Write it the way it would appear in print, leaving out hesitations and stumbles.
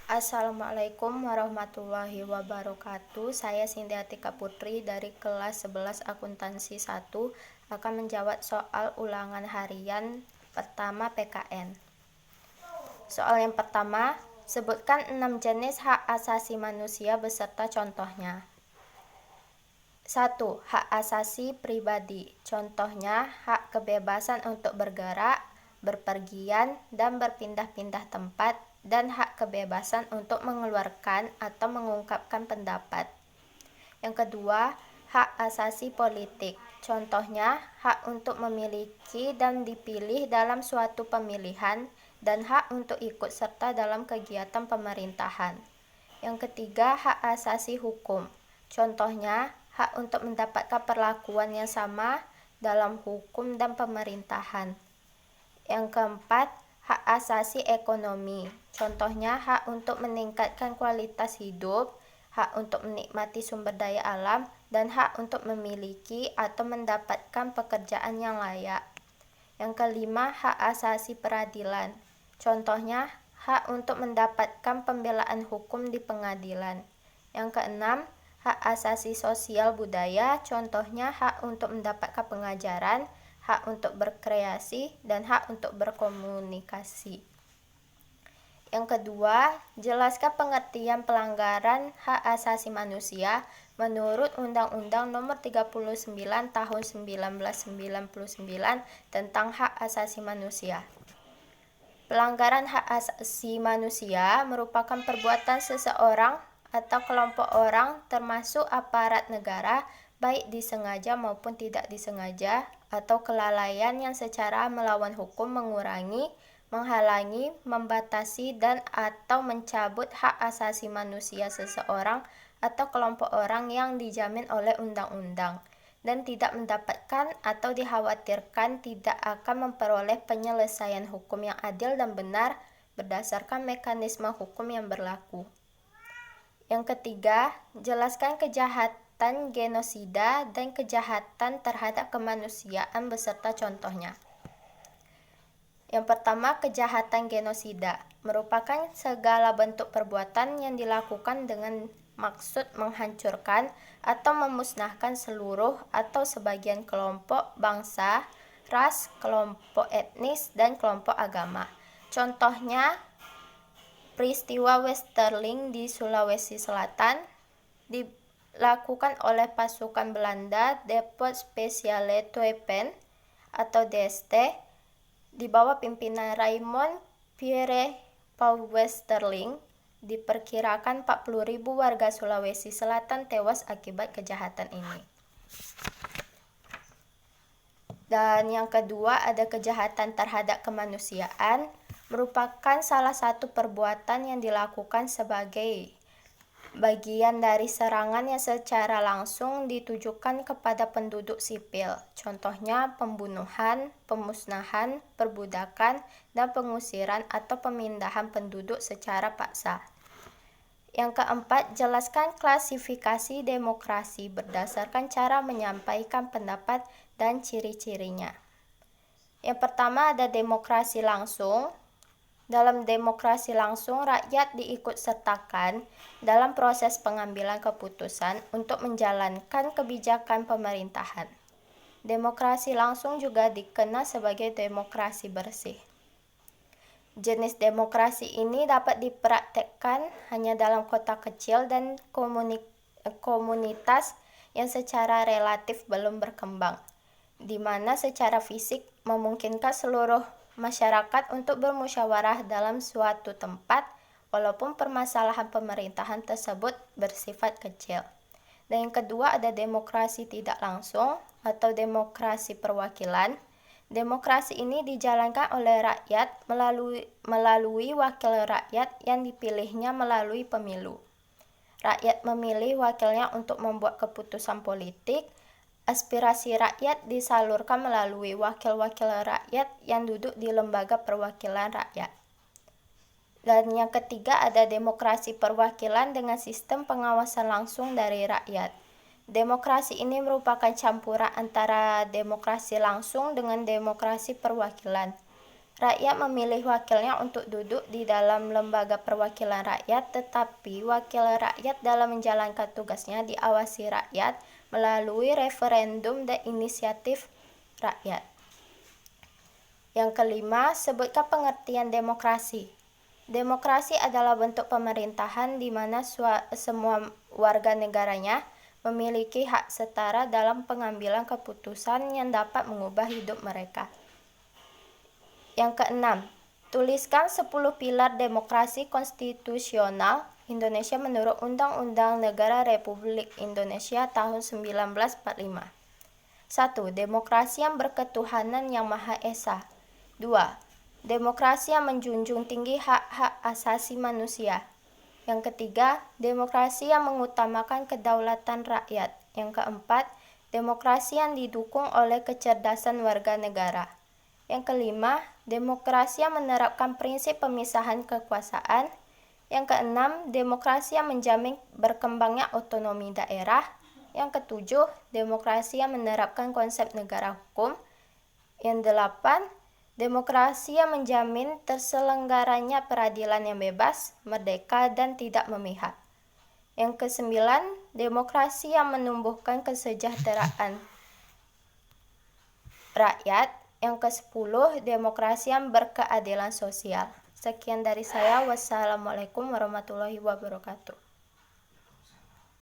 Assalamualaikum warahmatullahi wabarakatuh. Saya Sindia Tika Putri dari kelas 11 Akuntansi 1 akan menjawab soal ulangan harian pertama PKN. Soal yang pertama, sebutkan 6 jenis hak asasi manusia beserta contohnya. 1. Hak asasi pribadi. Contohnya, hak kebebasan untuk bergerak, berpergian, dan berpindah-pindah tempat, dan hak kebebasan untuk mengeluarkan atau mengungkapkan pendapat. Yang kedua, hak asasi politik. Contohnya, hak untuk memiliki dan dipilih dalam suatu pemilihan, dan hak untuk ikut serta dalam kegiatan pemerintahan. Yang ketiga, hak asasi hukum. Contohnya, hak untuk mendapatkan perlakuan yang sama dalam hukum dan pemerintahan. Yang keempat, hak asasi ekonomi. Contohnya, hak untuk meningkatkan kualitas hidup, hak untuk menikmati sumber daya alam, dan hak untuk memiliki atau mendapatkan pekerjaan yang layak. Yang kelima, hak asasi peradilan. Contohnya, hak untuk mendapatkan pembelaan hukum di pengadilan. Yang keenam, hak asasi sosial budaya. Contohnya, hak untuk mendapatkan pengajaran, hak untuk berkreasi, dan hak untuk berkomunikasi. Yang kedua, jelaskan pengertian pelanggaran hak asasi manusia menurut Undang-Undang Nomor 39 Tahun 1999 tentang hak asasi manusia. Pelanggaran hak asasi manusia merupakan perbuatan seseorang atau kelompok orang termasuk aparat negara, baik disengaja maupun tidak disengaja, atau kelalaian yang secara melawan hukum mengurangi, menghalangi, membatasi, dan atau mencabut hak asasi manusia seseorang atau kelompok orang yang dijamin oleh undang-undang, dan tidak mendapatkan atau dikhawatirkan tidak akan memperoleh penyelesaian hukum yang adil dan benar berdasarkan mekanisme hukum yang berlaku. Yang ketiga, jelaskan kejahatan genosida dan kejahatan terhadap kemanusiaan beserta contohnya. Yang pertama, kejahatan genosida merupakan segala bentuk perbuatan yang dilakukan dengan maksud menghancurkan atau memusnahkan seluruh atau sebagian kelompok bangsa, ras, kelompok etnis, dan kelompok agama. Contohnya, peristiwa Westerling di Sulawesi Selatan dilakukan oleh pasukan Belanda Depot Speciale Tweepen atau DST di bawah pimpinan Raymond Pierre Paul Westerling. Diperkirakan 40.000 warga Sulawesi Selatan tewas akibat kejahatan ini. Dan yang kedua, ada kejahatan terhadap kemanusiaan, merupakan salah satu perbuatan yang dilakukan sebagai bagian dari serangan yang secara langsung ditujukan kepada penduduk sipil. Contohnya pembunuhan, pemusnahan, perbudakan, dan pengusiran atau pemindahan penduduk secara paksa. Yang keempat, jelaskan klasifikasi demokrasi berdasarkan cara menyampaikan pendapat dan ciri-cirinya. Yang pertama, ada demokrasi langsung. Dalam demokrasi langsung, rakyat diikutsertakan dalam proses pengambilan keputusan untuk menjalankan kebijakan pemerintahan. Demokrasi langsung juga dikenal sebagai demokrasi bersih. Jenis demokrasi ini dapat dipraktekkan hanya dalam kota kecil dan komunitas yang secara relatif belum berkembang, di mana secara fisik memungkinkan seluruh masyarakat untuk bermusyawarah dalam suatu tempat walaupun permasalahan pemerintahan tersebut bersifat kecil. Dan yang kedua, ada demokrasi tidak langsung atau demokrasi perwakilan. Demokrasi ini dijalankan oleh rakyat melalui wakil rakyat yang dipilihnya melalui pemilu. Rakyat memilih wakilnya untuk membuat keputusan politik. Aspirasi rakyat disalurkan melalui wakil-wakil rakyat yang duduk di lembaga perwakilan rakyat. Dan yang ketiga, ada demokrasi perwakilan dengan sistem pengawasan langsung dari rakyat. Demokrasi ini merupakan campuran antara demokrasi langsung dengan demokrasi perwakilan. Rakyat memilih wakilnya untuk duduk di dalam lembaga perwakilan rakyat, tetapi wakil rakyat dalam menjalankan tugasnya diawasi rakyat melalui referendum dan inisiatif rakyat. Yang kelima, sebutkan pengertian demokrasi. Demokrasi adalah bentuk pemerintahan di mana semua warga negaranya memiliki hak setara dalam pengambilan keputusan yang dapat mengubah hidup mereka. Yang keenam, tuliskan 10 pilar demokrasi konstitusional Indonesia menurut Undang-Undang Negara Republik Indonesia tahun 1945. 1. Demokrasi yang berketuhanan yang Maha Esa. 2. Demokrasi yang menjunjung tinggi hak-hak asasi manusia. Yang ketiga, demokrasi yang mengutamakan kedaulatan rakyat. Yang keempat, demokrasi yang didukung oleh kecerdasan warga negara. Yang kelima, demokrasi yang menerapkan prinsip pemisahan kekuasaan. Yang keenam, demokrasi yang menjamin berkembangnya otonomi daerah. Yang ketujuh, demokrasi yang menerapkan konsep negara hukum. Yang delapan, demokrasi yang menjamin terselenggaranya peradilan yang bebas, merdeka, dan tidak memihak. Yang kesembilan, demokrasi yang menumbuhkan kesejahteraan rakyat. Yang ke-10, demokrasi yang berkeadilan sosial. Sekian dari saya. Wassalamualaikum warahmatullahi wabarakatuh.